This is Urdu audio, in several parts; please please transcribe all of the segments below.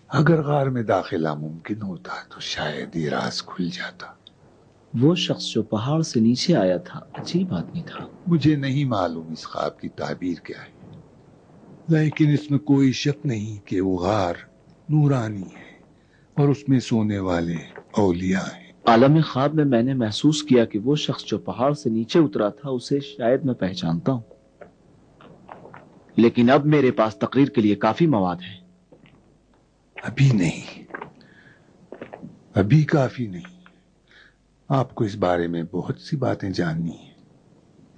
اگر غار میں داخلہ ممکن ہوتا تو شاید یہ راز کھل جاتا۔ وہ شخص جو پہاڑ سے نیچے آیا تھا عجیب آدمی تھا۔ مجھے نہیں معلوم اس خواب کی تعبیر کیا ہے، لیکن اس میں کوئی شک نہیں کہ وہ غار نورانی ہے اور اس میں سونے والے اولیاء ہیں۔ عالم خواب میں نے محسوس کیا کہ وہ شخص جو پہاڑ سے نیچے اترا تھا اسے شاید میں پہچانتا ہوں، لیکن اب میرے پاس تقریر کے لیے کافی مواد ہے۔ ابھی نہیں، ابھی کافی نہیں، آپ کو اس بارے میں بہت سی باتیں جاننی ہیں۔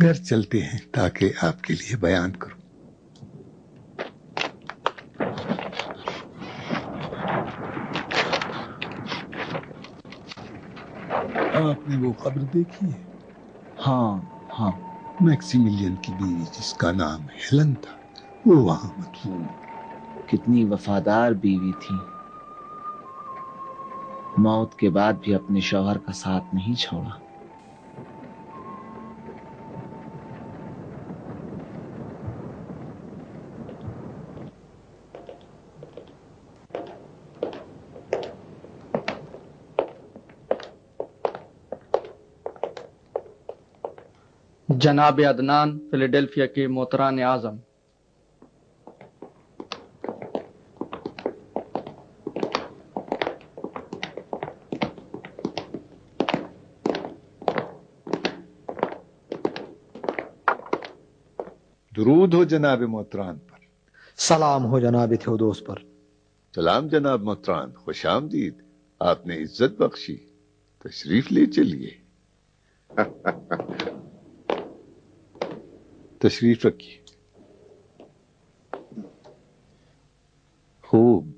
گھر چلتے ہیں تاکہ آپ کے لیے بیان کروں۔ آپ نے وہ قبر دیکھی ہے؟ ہاں میکسیملین کی بیوی جس کا نام ہیلن تھا، وہ وہاں مدفون۔ کتنی وفادار بیوی تھی، موت کے بعد بھی اپنے شوہر کا ساتھ نہیں چھوڑا۔ جناب عدنان فیلاڈیلفیا کے محترم اعظم، درود ہو جناب محترم پر۔ سلام ہو جناب تھیودوس پر۔ سلام جناب محترم، خوش آمدید، آپ نے عزت بخشی، تشریف لے چلیے۔ تشریف رکھیے۔ خوب،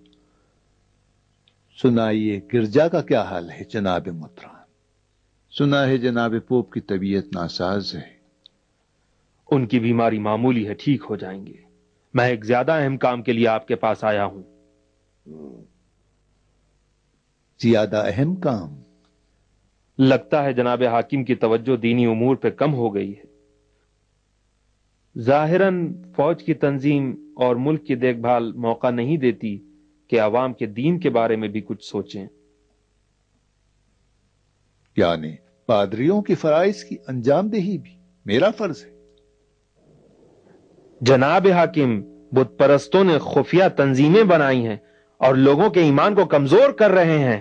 سنائیے گرجا کا کیا حال ہے جناب محترم؟ سنا ہے جناب پوپ کی طبیعت ناساز ہے۔ ان کی بیماری معمولی ہے، ٹھیک ہو جائیں گے۔ میں ایک زیادہ اہم کام کے لیے آپ کے پاس آیا ہوں۔ زیادہ اہم کام؟ لگتا ہے جناب حاکم کی توجہ دینی امور پہ کم ہو گئی ہے۔ ظاہراً فوج کی تنظیم اور ملک کی دیکھ بھال موقع نہیں دیتی کہ عوام کے دین کے بارے میں بھی کچھ سوچیں۔ یعنی پادریوں کی فرائض کی انجام دہی بھی میرا فرض ہے؟ جناب حاکم، بت پرستوں نے خفیہ تنظیمیں بنائی ہیں اور لوگوں کے ایمان کو کمزور کر رہے ہیں۔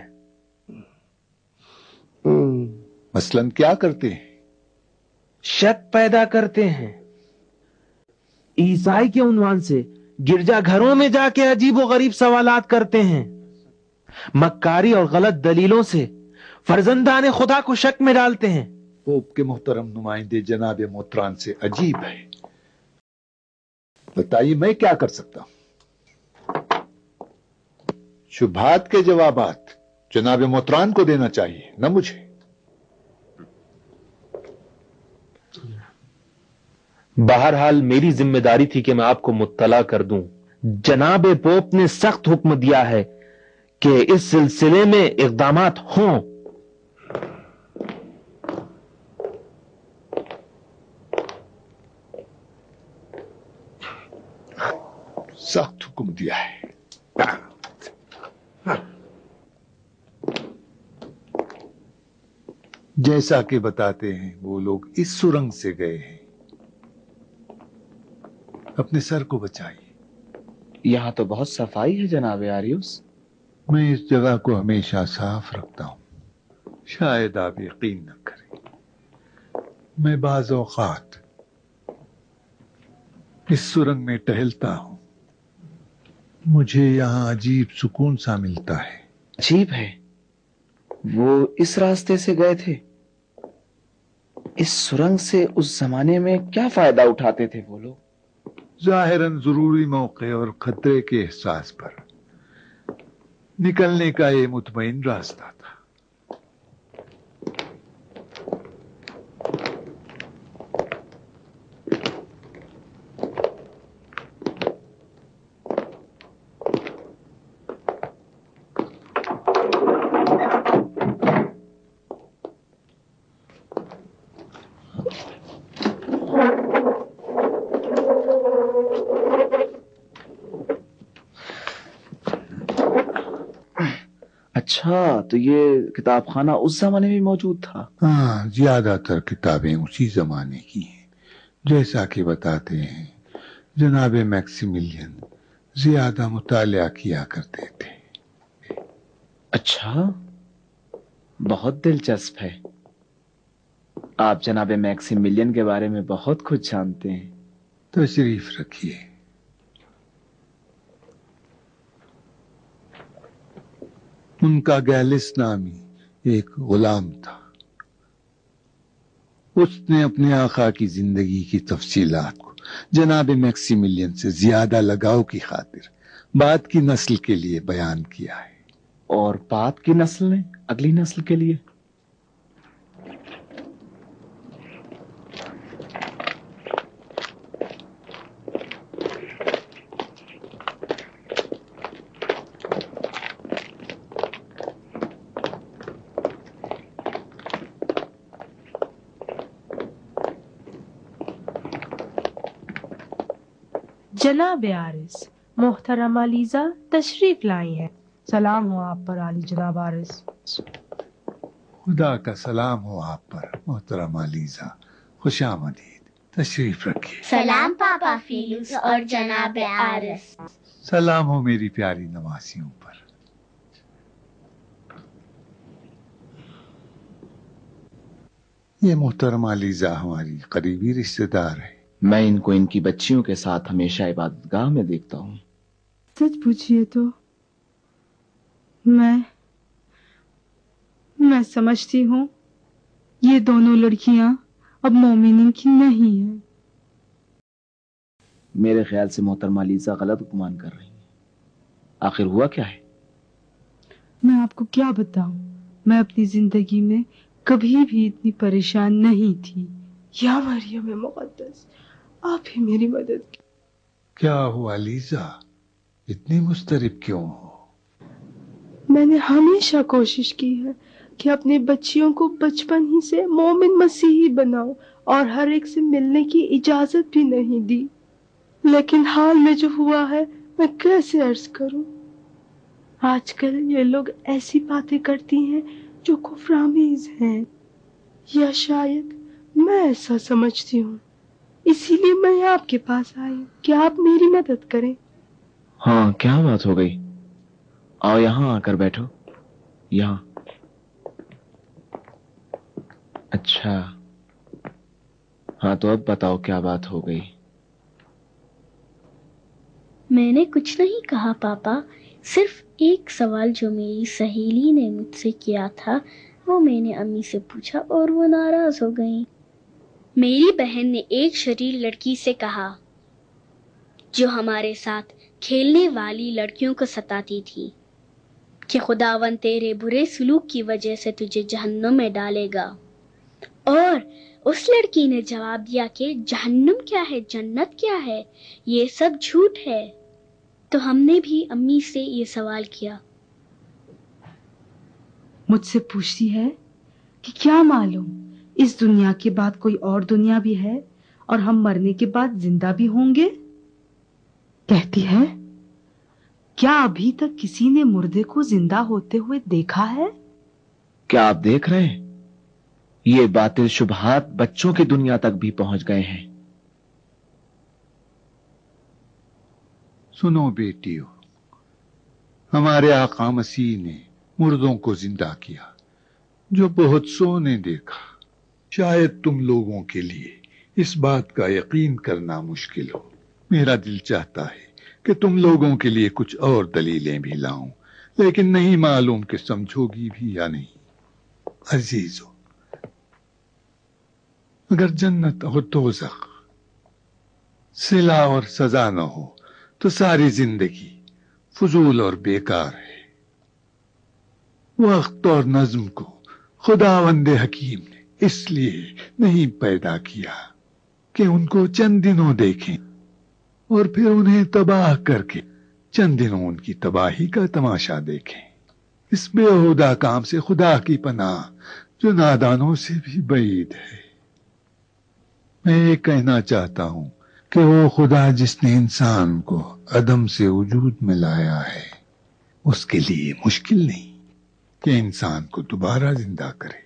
مثلاً کیا کرتے ہیں؟ شک پیدا کرتے ہیں، عیسائی کے عنوان سے گرجا گھروں میں جا کے عجیب و غریب سوالات کرتے ہیں، مکاری اور غلط دلیلوں سے فرزندان خدا کو شک میں ڈالتے ہیں۔ پوپ کے محترم نمائندے جناب محترم سے عجیب ہے، بتائیے میں کیا کر سکتا ہوں؟ شبہات کے جوابات جناب محترم کو دینا چاہیے، نہ مجھے۔ بہرحال میری ذمہ داری تھی کہ میں آپ کو مطلع کر دوں۔ جناب پوپ نے سخت حکم دیا ہے کہ اس سلسلے میں اقدامات ہوں۔ سخت حکم دیا ہے۔ جیسا کہ بتاتے ہیں وہ لوگ اس سرنگ سے گئے ہیں، اپنے سر کو بچائیے۔ یہاں تو بہت صفائی ہے جناب آریوس۔ میں اس جگہ کو ہمیشہ صاف رکھتا ہوں، شاید آپ یقین نہ کریں، میں بعض اوقات اس سرنگ میں ٹہلتا ہوں، مجھے یہاں عجیب سکون سا ملتا ہے۔ عجیب ہے، وہ اس راستے سے گئے تھے؟ اس سرنگ سے اس زمانے میں کیا فائدہ اٹھاتے تھے وہ لوگ؟ ظاہراً ضروری موقع اور خطرے کے احساس پر نکلنے کا یہ مطمئن راستہ تھا۔ اچھا، تو یہ کتاب خانہ اس زمانے میں موجود تھا؟ ہاں، زیادہ تر کتابیں اسی زمانے کی ہیں، جیسا کہ بتاتے ہیں جناب میکسیملین زیادہ مطالعہ کیا کرتے تھے۔ اچھا، بہت دلچسپ ہے۔ آپ جناب میکسیملین کے بارے میں بہت کچھ جانتے ہیں۔ تشریف رکھیے۔ ان کا گیلس نامی ایک غلام تھا۔ اس نے اپنے آقا کی زندگی کی تفصیلات کو جناب میکسیملین سے زیادہ لگاؤ کی خاطر بعد کی نسل کے لیے بیان کیا ہے۔ اور بعد کی نسل نے اگلی نسل کے لیے؟ جناب عارض، محترمہ لیزا تشریف لائی ہیں۔ سلام ہو آپ پر عالی جناب عارض۔ خدا کا سلام ہو آپ پر محترمہ لیزا، خوش آمدید، تشریف رکھیے۔ سلام پاپا فیلوس اور جناب عارض۔ سلام ہو میری پیاری نواسیوں پر۔ یہ محترمہ لیزا ہماری قریبی رشتہ دار ہے۔ میں ان کو ان کی بچیوں کے ساتھ ہمیشہ عبادت گاہ میں دیکھتا ہوں۔ سچ پوچھئے تو میں سمجھتی ہوں یہ دونوں لڑکیاں اب مومنین کی نہیں ہیں۔ میرے خیال سے محترمہ لیزا غلط گمان کر رہی ہیں۔ آخر ہوا کیا ہے؟ میں آپ کو کیا بتاؤں، میں اپنی زندگی میں کبھی بھی اتنی پریشان نہیں تھی۔ یا مریم مقدس، آپ ہی میری مدد کی۔ کیا ہوا لیزا، اتنی مضطرب کیوں ہو؟ میں نے ہمیشہ کوشش کی ہے کہ اپنے بچیوں کو بچپن ہی سے مومن مسیحی بناؤں اور ہر ایک سے ملنے کی اجازت بھی نہیں دی، لیکن حال میں جو ہوا ہے میں کیسے عرض کروں۔ آج کل یہ لوگ ایسی باتیں کرتی ہیں جو کفرآمیز ہیں، یا شاید میں ایسا سمجھتی ہوں، اسی لیے میں آپ کے پاس آئی ہوں کہ آپ میری مدد کریں۔ ہاں، کیا بات ہو گئی؟ آؤ یہاں آ کر بیٹھو، یہاں۔ اچھا، ہاں تو اب بتاؤ کیا بات ہو گئی؟ میں نے کچھ نہیں کہا پاپا، صرف ایک سوال جو میری سہیلی نے مجھ سے کیا تھا وہ میں نے امی سے پوچھا اور وہ ناراض ہو گئیں۔ میری بہن نے ایک شریر لڑکی سے کہا جو ہمارے ساتھ کھیلنے والی لڑکیوں کو ستاتی تھی کہ خداوند تیرے برے سلوک کی وجہ سے تجھے جہنم میں ڈالے گا، اور اس لڑکی نے جواب دیا کہ جہنم کیا ہے، جنت کیا ہے، یہ سب جھوٹ ہے۔ تو ہم نے بھی امی سے یہ سوال کیا۔ مجھ سے پوچھتی ہے کہ کیا معلوم اس دنیا کے بعد کوئی اور دنیا بھی ہے اور ہم مرنے کے بعد زندہ بھی ہوں گے۔ کہتی ہے کیا ابھی تک کسی نے مردے کو زندہ ہوتے ہوئے دیکھا ہے؟ کیا آپ دیکھ رہے ہیں؟ یہ باطل شبہات بچوں کی دنیا تک بھی پہنچ گئے ہیں۔ سنو بیٹیو، ہمارے آقا مسیح نے مردوں کو زندہ کیا، جو بہت سو نے دیکھا۔ شاید تم لوگوں کے لیے اس بات کا یقین کرنا مشکل ہو۔ میرا دل چاہتا ہے کہ تم لوگوں کے لیے کچھ اور دلیلیں بھی لاؤں، لیکن نہیں معلوم کہ سمجھو گی بھی یا نہیں۔ عزیزو، اگر جنت اور دوزخ صلہ اور سزا نہ ہو تو ساری زندگی فضول اور بیکار ہے۔ وقت اور نظم کو خداوند حکیم نے اس لیے نہیں پیدا کیا کہ ان کو چند دنوں دیکھیں اور پھر انہیں تباہ کر کے چند دنوں ان کی تباہی کا تماشا دیکھیں۔ اس بےہودہ کام سے خدا کی پناہ، جو نادانوں سے بھی بعید ہے۔ میں یہ کہنا چاہتا ہوں کہ وہ خدا جس نے انسان کو عدم سے وجود میں لایا ہے، اس کے لیے مشکل نہیں۔ کہ انسان کو دوبارہ زندہ کرے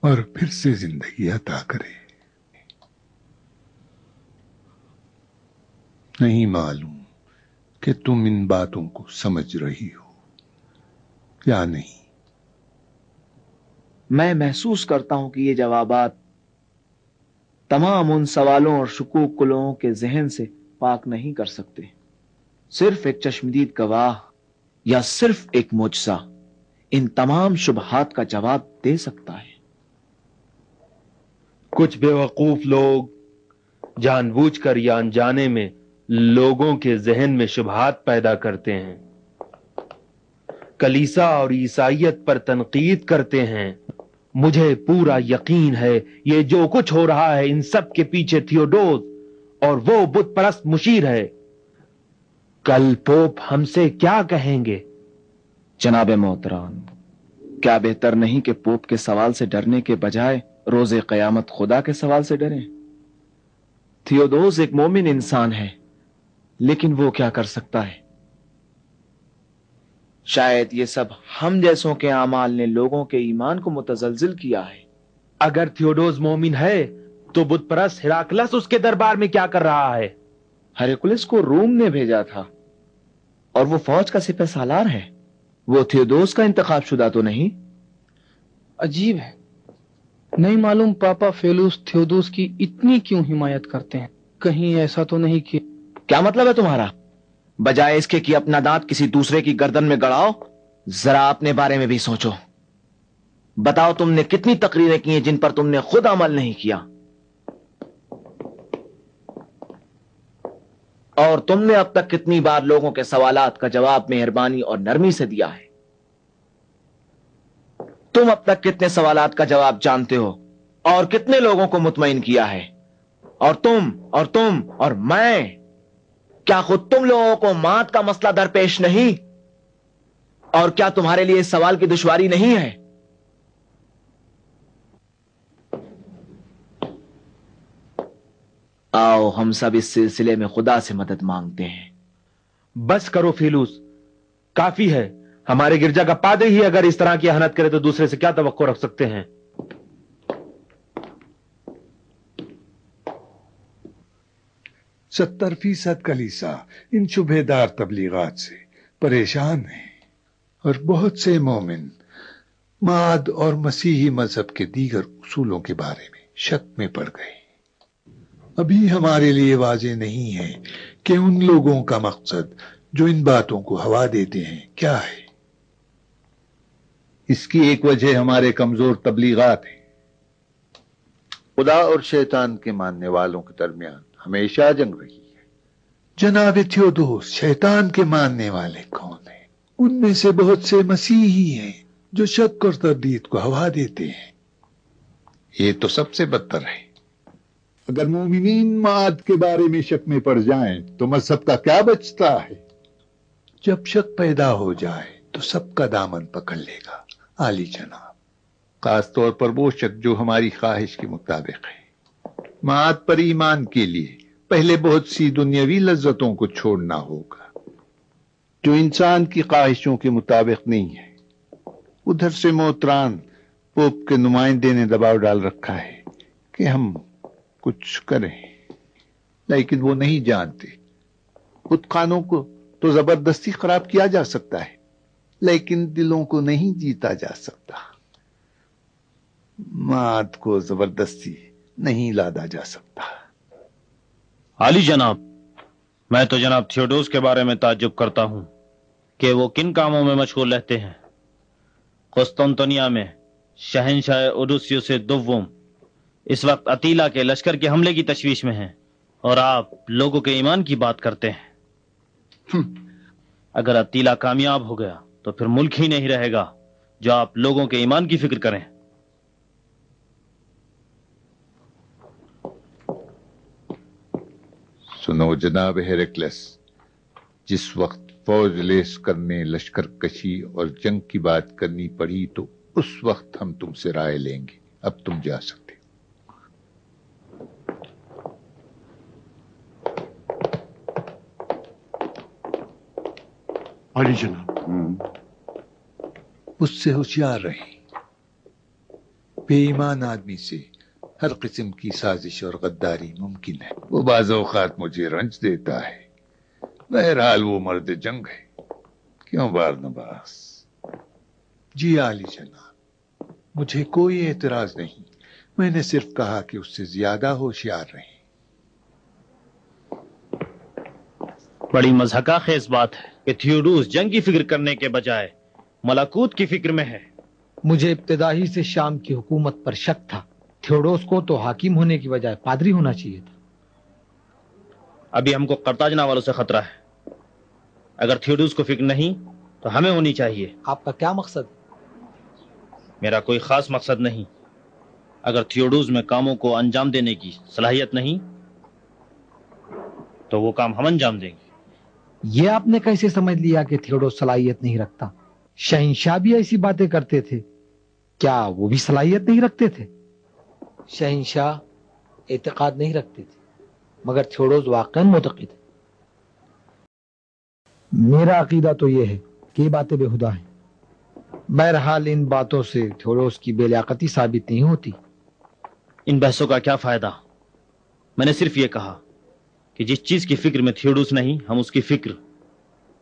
اور پھر سے زندگی عطا کرے. نہیں معلوم کہ تم ان باتوں کو سمجھ رہی ہو یا نہیں. میں محسوس کرتا ہوں کہ یہ جوابات تمام ان سوالوں اور شکوک کو لوگوں کے ذہن سے پاک نہیں کر سکتے. صرف ایک چشمدید گواہ یا صرف ایک معجزہ ان تمام شبہات کا جواب دے سکتا ہے. کچھ بے وقوف لوگ جان بوجھ کر یا انجانے میں لوگوں کے ذہن میں شبہات پیدا کرتے ہیں، کلیسا اور عیسائیت پر تنقید کرتے ہیں. مجھے پورا یقین ہے یہ جو کچھ ہو رہا ہے ان سب کے پیچھے تھیوڈوس اور وہ بت پرست مشیر ہے. کل پوپ ہم سے کیا کہیں گے؟ جناب محترم، کیا بہتر نہیں کہ پوپ کے سوال سے ڈرنے کے بجائے روز قیامت خدا کے سوال سے ڈریں؟ تھیوڈوس ایک مومن انسان ہے، لیکن وہ کیا کر سکتا ہے؟ شاید یہ سب ہم جیسوں کے اعمال نے لوگوں کے ایمان کو متزلزل کیا ہے. اگر تھیوڈوس مومن ہے تو بت پرست ہراکلس اس کے دربار میں کیا کر رہا ہے؟ ہرکلس کو روم نے بھیجا تھا اور وہ فوج کا سپہ سالار ہے. وہ تھیوڈوس کا انتخاب شدہ تو نہیں؟ عجیب ہے، نہیں معلوم پاپا فیلوس تھیودوس کی اتنی کیوں حمایت کرتے ہیں. کہیں ایسا تو نہیں کہ کیا مطلب ہے تمہارا؟ بجائے اس کے کہ اپنا دانت کسی دوسرے کی گردن میں گڑاؤ، ذرا اپنے بارے میں بھی سوچو. بتاؤ تم نے کتنی تقریریں کی ہیں جن پر تم نے خود عمل نہیں کیا، اور تم نے اب تک کتنی بار لوگوں کے سوالات کا جواب مہربانی اور نرمی سے دیا ہے. تم اب تک کتنے سوالات کا جواب جانتے ہو اور کتنے لوگوں کو مطمئن کیا ہے؟ اور تم اور میں، کیا خود تم لوگوں کو مات کا مسئلہ درپیش نہیں؟ اور کیا تمہارے لیے اس سوال کی دشواری نہیں ہے؟ آؤ ہم سب اس سلسلے میں خدا سے مدد مانگتے ہیں. بس کرو فیلوس، کافی ہے. ہمارے گرجا کا پادری ہی اگر اس طرح کی اہانت کرے تو دوسرے سے کیا توقع رکھ سکتے ہیں؟ 70% کلیسا ان شبہ دار تبلیغات سے پریشان ہیں اور بہت سے مومن ماد اور مسیحی مذہب کے دیگر اصولوں کے بارے میں شک میں پڑ گئے. ابھی ہمارے لیے واضح نہیں ہے کہ ان لوگوں کا مقصد جو ان باتوں کو ہوا دیتے ہیں کیا ہے. اس کی ایک وجہ ہمارے کمزور تبلیغات ہیں. خدا اور شیطان کے ماننے والوں کے درمیان ہمیشہ جنگ رہی ہے. جناب تھیودوس شیطان کے ماننے والے کون ہیں؟ ان میں سے بہت سے مسیحی ہیں جو شک اور تردید کو ہوا دیتے ہیں. یہ تو سب سے بدتر ہے. اگر مومنین معاد کے بارے میں شک میں پڑ جائیں تو مذہب کا کیا بچتا ہے؟ جب شک پیدا ہو جائے تو سب کا دامن پکڑ لے گا عالی جناب، خاص طور پر وہ شک جو ہماری خواہش کے مطابق ہے. معاد پر ایمان کے لیے پہلے بہت سی دنیاوی لذتوں کو چھوڑنا ہوگا جو انسان کی خواہشوں کے مطابق نہیں ہے. ادھر سے محتران پوپ کے نمائندے نے دباؤ ڈال رکھا ہے کہ ہم کچھ کریں، لیکن وہ نہیں جانتے. بت خانوں کو تو زبردستی خراب کیا جا سکتا ہے، لیکن دلوں کو نہیں جیتا جا سکتا. مات کو زبردستی نہیں لادا جا سکتا. عالی جناب، میں تو جناب تھیوڈوس کے بارے میں تعجب کرتا ہوں کہ وہ کن کاموں میں مشغول رہتے ہیں. قسطنطنیہ میں شہنشاہ اوڈوسیوس دوم اس وقت اتیلا کے لشکر کے حملے کی تشویش میں ہیں اور آپ لوگوں کے ایمان کی بات کرتے ہیں. اگر اتیلا کامیاب ہو گیا تو پھر ملک ہی نہیں رہے گا جو آپ لوگوں کے ایمان کی فکر کریں. سنو جناب ہیرکلس، جس وقت فوج لیس کرنے، لشکر کشی اور جنگ کی بات کرنی پڑی تو اس وقت ہم تم سے رائے لیں گے. اب تم جا سکتے. عالی جناب، اس سے ہوشیار رہیں۔ بے ایمان آدمی سے ہر قسم کی سازش اور غداری ممکن ہے۔ وہ بعض اوقات مجھے رنج دیتا ہے، بہرحال وہ مرد جنگ ہے، کیوں بارنباس؟ جی عالی جناب، مجھے کوئی اعتراض نہیں، میں نے صرف کہا کہ اس سے زیادہ ہوشیار رہیں۔ بڑی مضحکہ خیز بات ہے کہ تھیوڈوس جنگ کی فکر کرنے کے بجائے ملکوت کی فکر میں ہے۔ مجھے ابتدا ہی سے شام کی حکومت پر شک تھا۔ تھیوڈوس کو تو حاکم ہونے کی بجائے پادری ہونا چاہیے تھا۔ ابھی ہم کو قرطاجنہ والوں سے خطرہ ہے، اگر تھیوڈوس کو فکر نہیں تو ہمیں ہونی چاہیے۔ آپ کا کیا مقصد ہے؟ میرا کوئی خاص مقصد نہیں، اگر تھیوڈوس میں کاموں کو انجام دینے کی صلاحیت نہیں تو وہ کام ہم انجام دیں گے۔ یہ آپ نے کیسے سمجھ لیا کہ تھیوڈوس صلاحیت نہیں رکھتا؟ شہنشاہ بھی ایسی باتیں کرتے تھے، کیا وہ بھی صلاحیت نہیں رکھتے تھے؟ شہنشاہ اعتقاد نہیں رکھتے تھے، مگر تھیوڈوس واقعاً معتقد ہے۔ میرا عقیدہ تو یہ ہے کہ یہ باتیں بےہودہ ہیں۔ بہرحال ان باتوں سے تھیوڈوس کی بے لیاقتی ثابت نہیں ہوتی۔ ان بحثوں کا کیا فائدہ؟ میں نے صرف یہ کہا کہ جس چیز کی فکر میں تھیوڈوس نہیں، ہم اس کی فکر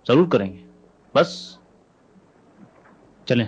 ضرور کریں گے، بس چلیں۔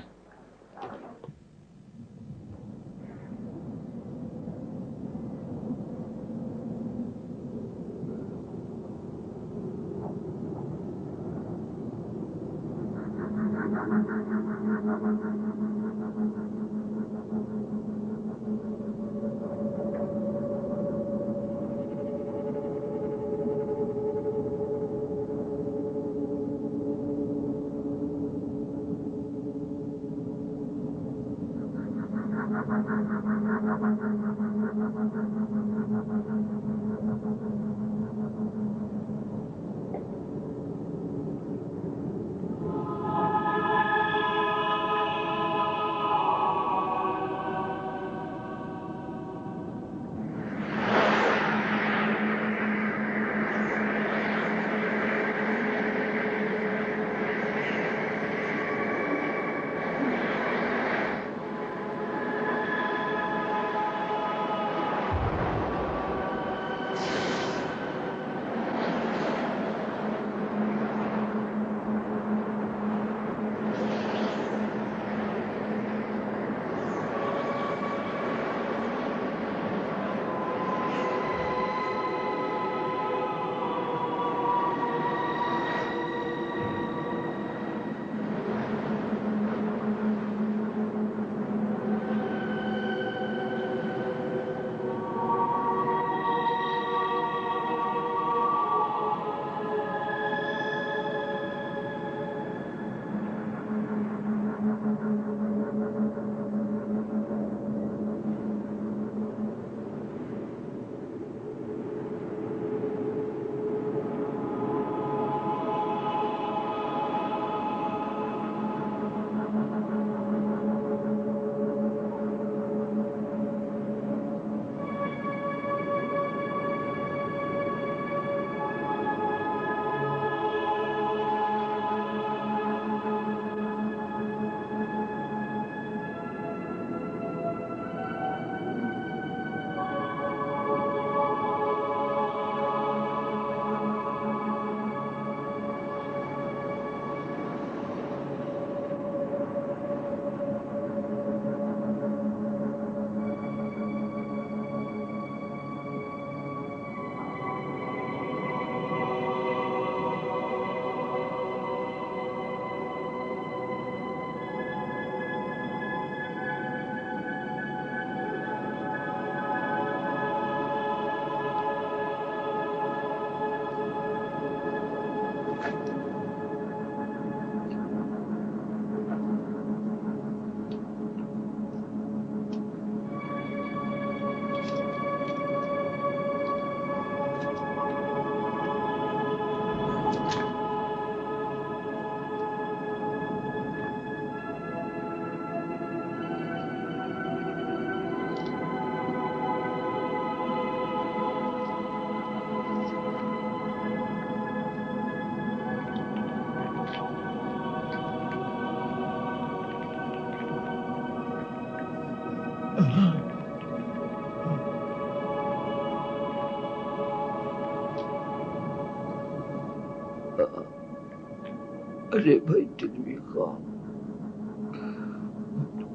ارے بھائی دلوی خان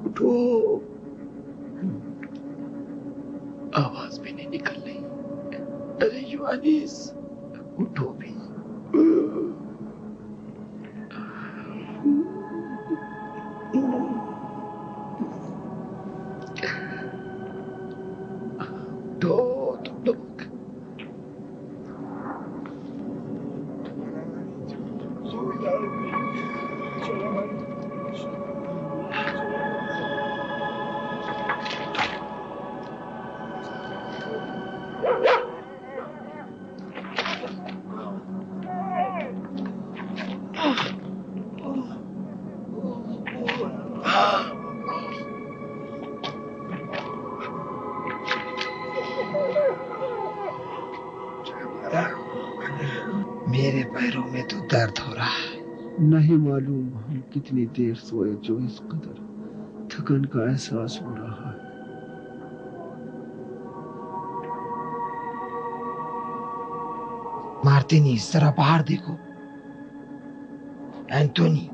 اٹھو، آواز بھی نہیں نکل رہی. ارے یوانیس اٹھو بھی. اٹھو تم لوگ. میرے پیروں میں تو درد ہو رہا ہے. نہیں معلوم ہم کتنی دیر سوئے جو اس قدر تھکن کا احساس ہو رہا ہے. مارتینی ذرا باہر دیکھو. اینٹونی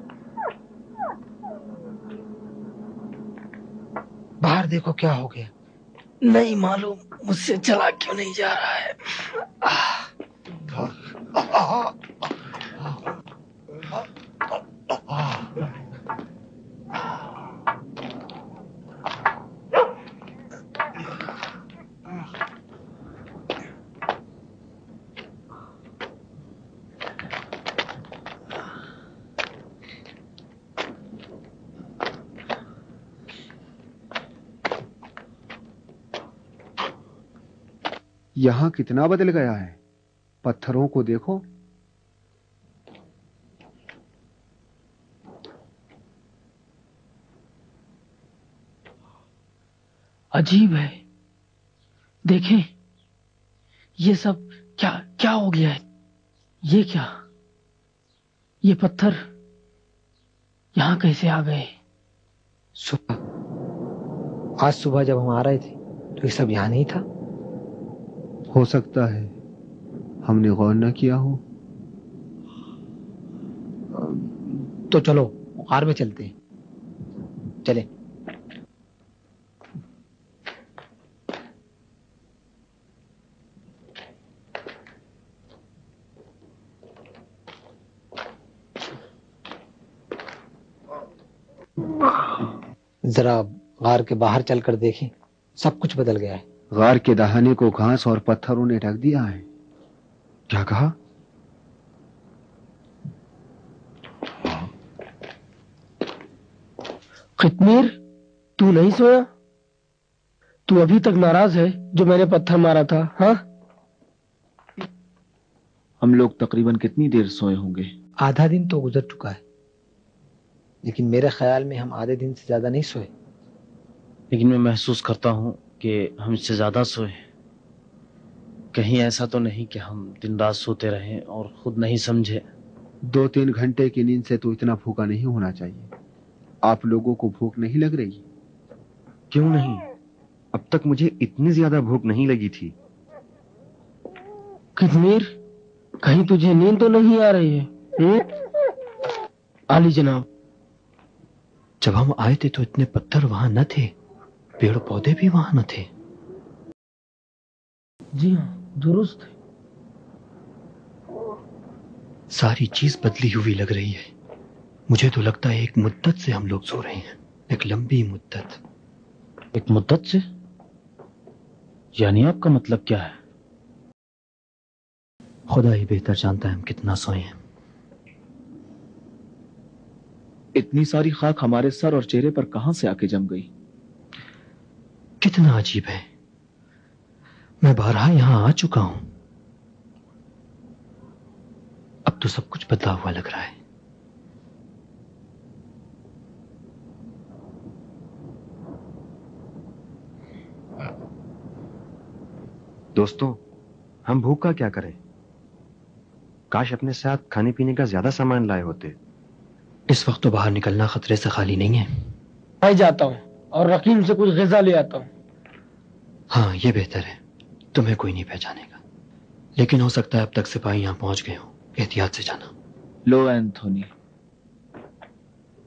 باہر دیکھو کیا ہو گیا. نہیں معلوم مجھ سے چلا کیوں نہیں جا رہا ہے. یہاں کتنا بدل گیا ہے. پتھروں کو دیکھو. عجیب ہے. دیکھیں یہ سب کیا ہو گیا ہے. یہ کیا، یہ پتھر یہاں کیسے آ گئے؟ آج صبح جب ہم آ رہے تھے تو یہ سب یہاں نہیں تھا. ہو سکتا ہے ہم نے غور نہ کیا ہو. تو چلو غار میں چلتے ہیں. چلیں. ذرا غار کے باہر چل کر دیکھیں، سب کچھ بدل گیا ہے. غار کے دہانے کو گھاس اور پتھروں نے ڈھک دیا ہے. کیا کہا؟ قطمیر تو نہیں سویا؟ تو ابھی تک ناراض ہے جو میں نے پتھر مارا تھا؟ ہاں ہم لوگ تقریباً کتنی دیر سوئے ہوں گے؟ آدھا دن تو گزر چکا ہے، لیکن میرے خیال میں ہم آدھے دن سے زیادہ نہیں سوئے. لیکن میں محسوس کرتا ہوں کہ ہم اس سے زیادہ سوئے. کہیں ایسا تو نہیں کہ ہم دن رات سوتے رہیں اور خود نہیں سمجھے. 2-3 گھنٹے کی نیند سے تو اتنا بھوکا نہیں ہونا چاہیے. آپ لوگوں کو بھوک نہیں لگ رہی؟ کیوں نہیں؟ اب تک مجھے اتنی زیادہ بھوک نہیں لگی تھی. قطمیر کہیں تجھے نیند تو نہیں آ رہی ہے؟ عالی جناب، جب ہم آئے تھے تو اتنے پتھر وہاں نہ تھے، پیڑ پودے بھی وہاں نہ تھے. جی ہاں درست ہے. ساری چیز بدلی ہوئی لگ رہی ہے. مجھے تو لگتا ہے ایک مدت سے ہم لوگ سو رہے ہیں، ایک لمبی مدت. ایک مدت سے؟ یعنی آپ کا مطلب کیا ہے؟ خدا ہی بہتر جانتا ہے ہم کتنا سوئے ہیں. اتنی ساری خاک ہمارے سر اور چہرے پر کہاں سے آ کے جم گئی؟ کتنا عجیب ہے. میں بارہا یہاں آ چکا ہوں، اب تو سب کچھ بدلا ہوا لگ رہا ہے. دوستو، ہم بھوک کا کیا کریں؟ کاش اپنے ساتھ کھانے پینے کا زیادہ سامان لائے ہوتے. اس وقت تو باہر نکلنا خطرے سے خالی نہیں ہے. میں جاتا ہوں اور رقیم سے کچھ غذا لے آتا ہوں. ہاں یہ بہتر ہے، تمہیں کوئی نہیں پہچانے گا. لیکن ہو سکتا ہے اب تک سپاہی یہاں پہنچ گئے ہوں. احتیاط سے جانا. لو اینتھونی،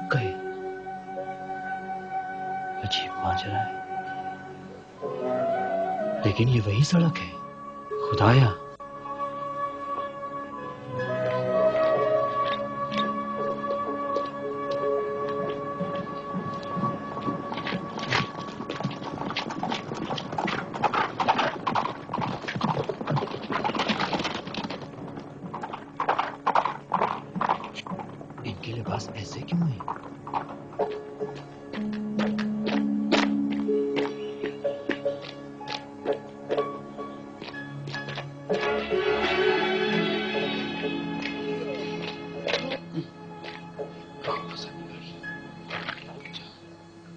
رک گئے. عجیب ماجرا ہے. لیکن یہ وہی سڑک ہے. خدایا، ان کے لباس ایسے کیوں ہیں؟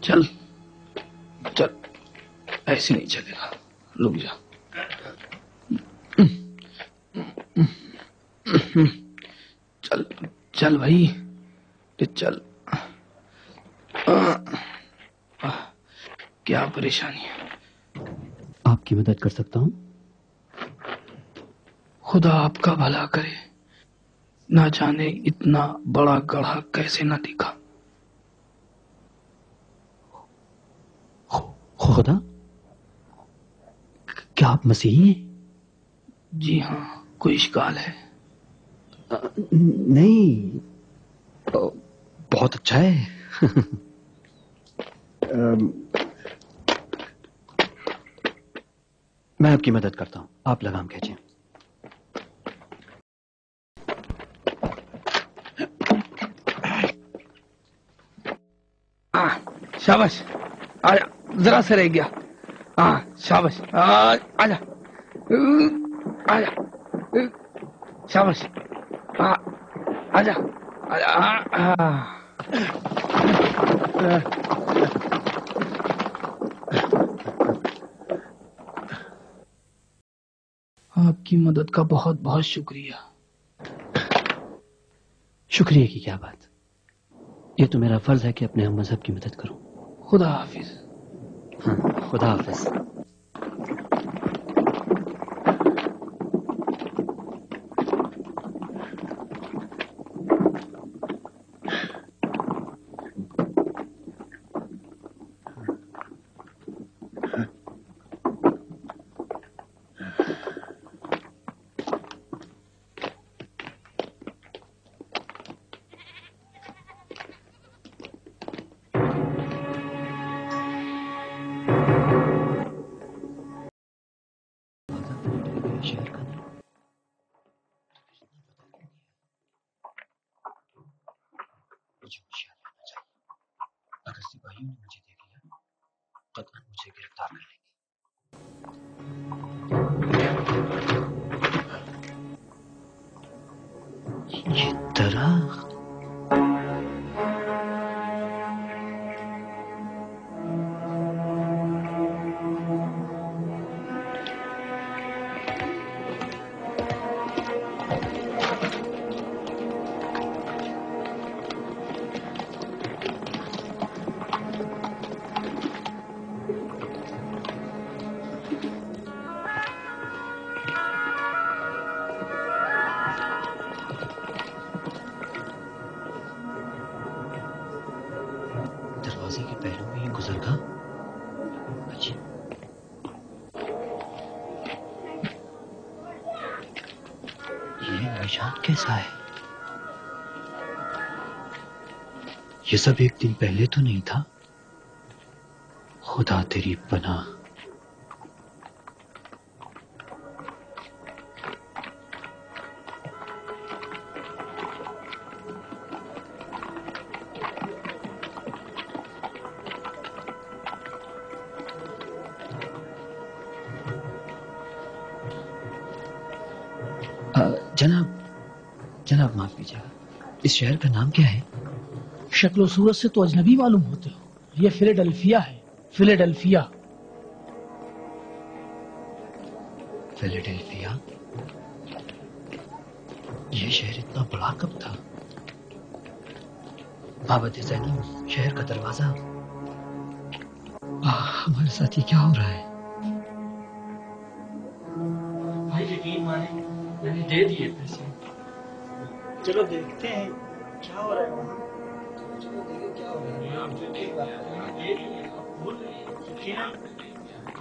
چل چل، ایسے نہیں چلے گا، رک جا. چل چل بھائی، چل. کیا پریشانی ہے؟ آپ کی مدد کر سکتا ہوں؟ خدا آپ کا بھلا کرے. نہ جانے اتنا بڑا گڑھا کیسے نہ دکھا. خدا، کیا آپ مسیحی ہیں؟ جی ہاں. کوئی اشکال ہے؟ نہیں، بہت اچھا ہے. میں آپ کی مدد کرتا ہوں. آپ لگام کھینچیں. شاباش، آجا، ذرا سے رہ گیا. ہاں شاباش، آجا آجا، شاباش، آجا آجا. آپ کی مدد کا بہت بہت شکریہ. شکریہ کی کیا بات؟ یہ تو میرا فرض ہے کہ اپنے ہم مذہب کی مدد کروں. خدا حافظ. ہاں، خدا حافظ. شہر کا نہیں. مجھے ہوشیار رہنا چاہیے. اگر سپاہیوں نے مجھے دیکھ لیا، قطعاً مجھے گرفتار کر لیں گے. یہ درخت دروازے کے پہلو میں ہی گزر گا. اچھا، یہ نشان کیسا ہے؟ یہ سب ایک دن پہلے تو نہیں تھا. خدا تیری پناہ. جناب معاف کیجیے گا، اس شہر کا نام کیا ہے؟ شکل و صورت سے تو اجنبی معلوم ہوتے ہو. یہ فیلاڈلفیا ہے. فیلاڈلفیا. فیلاڈلفیا؟ یہ شہر اتنا بڑا کب تھا؟ بابت زینب، شہر کا دروازہ. ہمارے ساتھ یہ کیا ہو رہا ہے؟ بھائی یقین مانے، میں نے دے دیے پیسے. چلو دیکھتے ہیں کیا ہو رہا ہے وہاں. چلو دیکھتے ہیں.